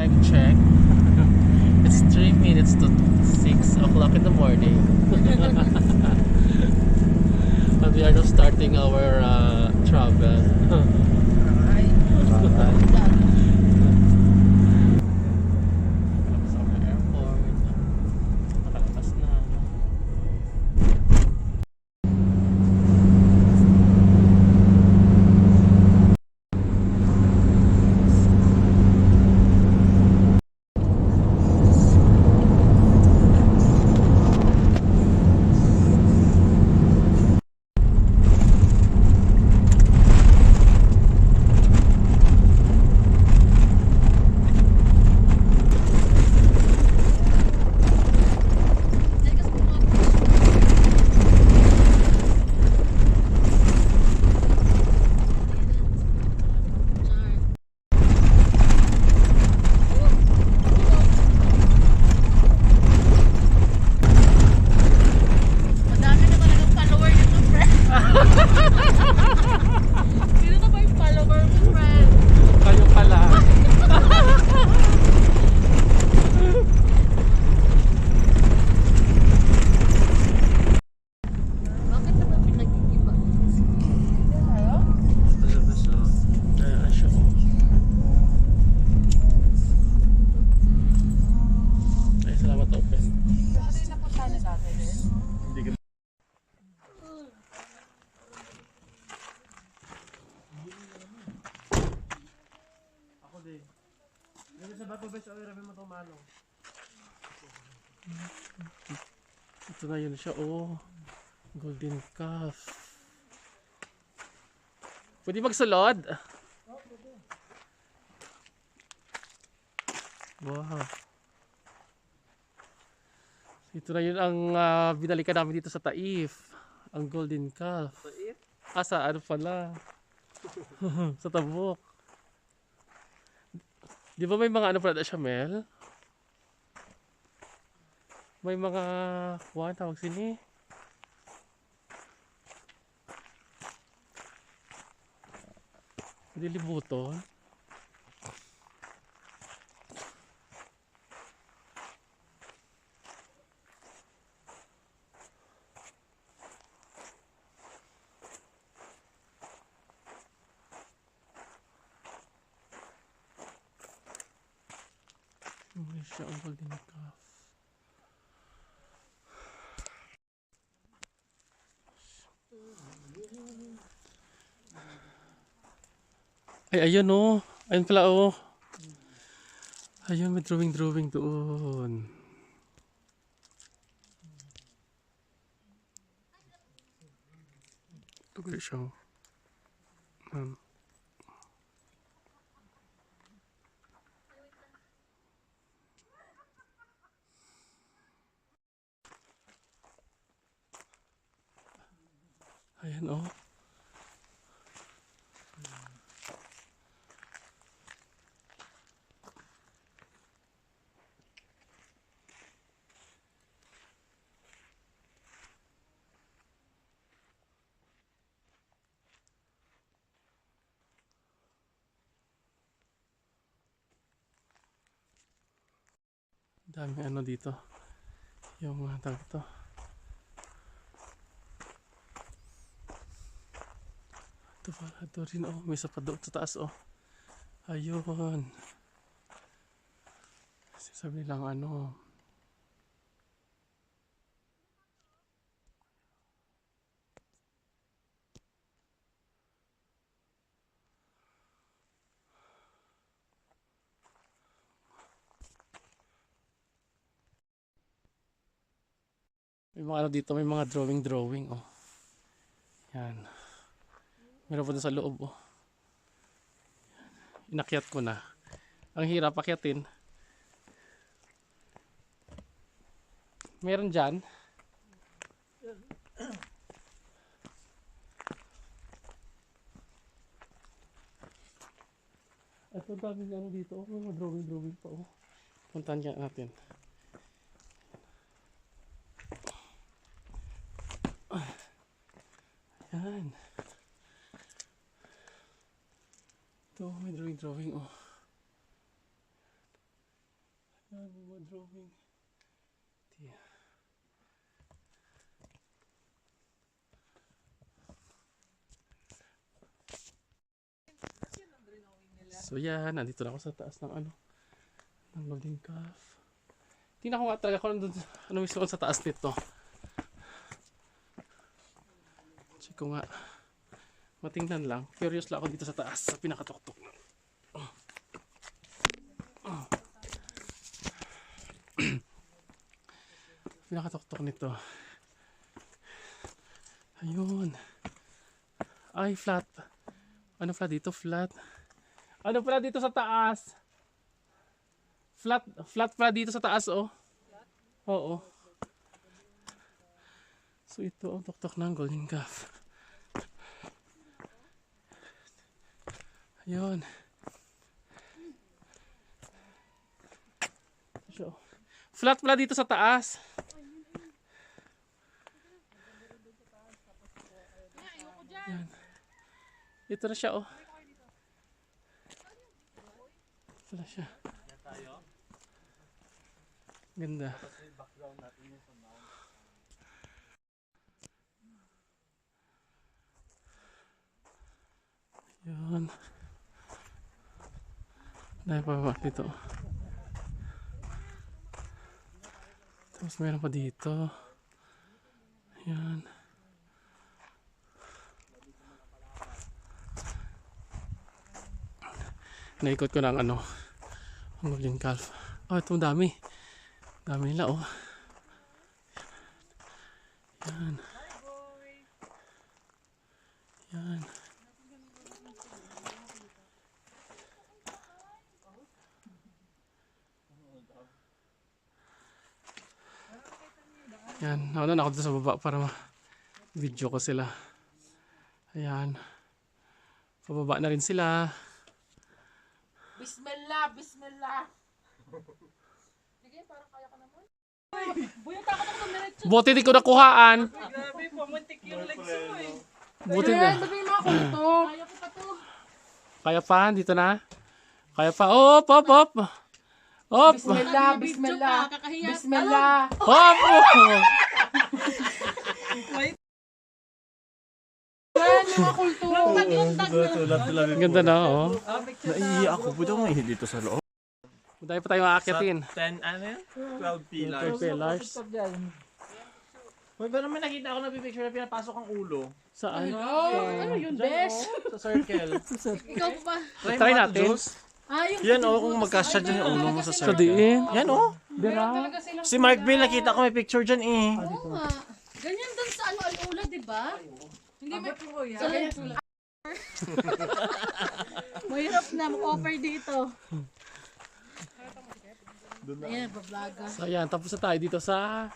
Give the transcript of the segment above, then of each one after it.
time check. It's 3 minutes to 6 o'clock in the morning. And we are now starting our travel. Ito na yun siya, oh. Golden calf. Pwede magsulod? Wow. Ito na yun ang binalikan namin dito sa Taif. Ang golden calf. Taif? Sa ano pala? Sa Tabuk. Di ba may mga ano pala siya, Mel? May mga kuwan tawag sini. Dilibuton. May siya ang golden calf. Ay, ayun oh. Ayun pala oh. Ayun, may drawing doon. Ito kaya siya. Ayan oh. Dami ano dito. Yung tawag ito. Ito rin oh. May isa pa doon sa taas oh. Ayun. Sabi nilang ano. May mga ano dito, may mga drawing oh. Yan. Meron pa dun sa loob oh. Inakyat ko na. Ang hirap akyatin. Meron dyan. Ito dami ano dito oh. May mga drawing pa oh. Puntahan nga natin. Yan. Ito may drawing oh. mga drawing. So yan, nandito na ako sa taas ng ng Golden Calf. Tingnan ko nga talaga kung ano mismo sa taas nito. Check ko nga. Matingnan lang. Curious lang ako dito sa taas, sa pinakatuktok. Pinakatuktok nito. Ayun. Ay, flat. Ano flat dito? Flat. Ano pala dito sa taas? Flat pala dito sa taas, oh. Oo. So ito ang tuktok ng Golden Calf. Ayun. So, flat pala dito sa taas. Yan. Ito na siya, oh. Ito na siya. Ganda. Yan. Dahil pa ba dito. Tapos mayroon pa dito. Yan. Naikot ko ng ang Golden Calf. Oh, ito dami. Dami nila, oh. Yan. Yan. Yan. Nauna na ako dito sa baba para ma-video ko sila. Ayan. Pababa na rin sila. Bismillah, bismillah. Sige, parang kaya ka naman. Buyo takot ako dumiretso. Buti di ko nakuhaan. Grabe, pumuntik yung legs mo eh. Buti na. Sabi mo ako ito. Kaya ko pa to. Kaya pa, dito na. Kaya pa. Op, op, op. Op. Bismillah, bismillah. Bismillah. Op. Yan, mga kulto. Ganda na, oh. Naiiyak ako. Buto mo dito sa loob. Dahil pa tayo aakyatin. 10, ano yan? 12 pillars. Pillars. Hoy, pero may nakita ako na picture na pinapasok ang ulo. Saan? Ano yun, bes? Sa circle. Ikaw pa. Try natin. Yan kung magkasya dyan yung ulo mo sa Sa circle. diin. Yan Dira. Talaga silang Si Mark Bill, nakita ko may picture dyan eh. Oo nga. Ganyan dun sa alula, di ba? Hindi may sa ganyan. mahirap na mag-offer dito. Ayan, bablaga. So ayan, tapos na tayo dito sa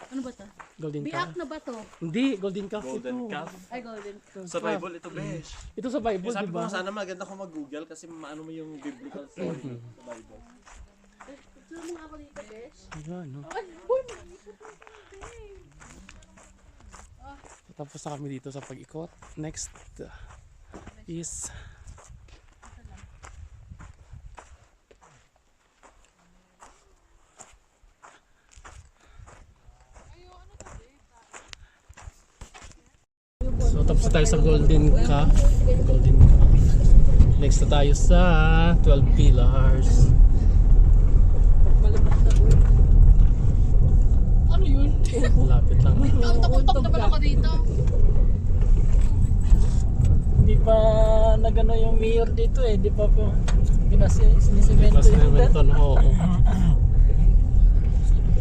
Ano ba to? Golden Biak Calf. na ba to? Hindi, Golden Calf Golden ito. calf. Ay, golden. Sa Bible ito, besh. Ito sa Bible, Sabi di ko ba? sana maganda kung mag-google kasi maano mo yung biblical story sa Bible. Gusto mo ako dito, besh? Ayan, no? Tapos na kami dito sa pag-ikot. Next is so tapos na tayo sa Golden Calf. Golden Calf. Next na tayo sa 12 Pillars. Ano yun? Lapit lang. Kauntok-untok naman ako dito. Hindi pa nagano yung mayor dito eh. Di pa po sinisemento Tapos yung na oo.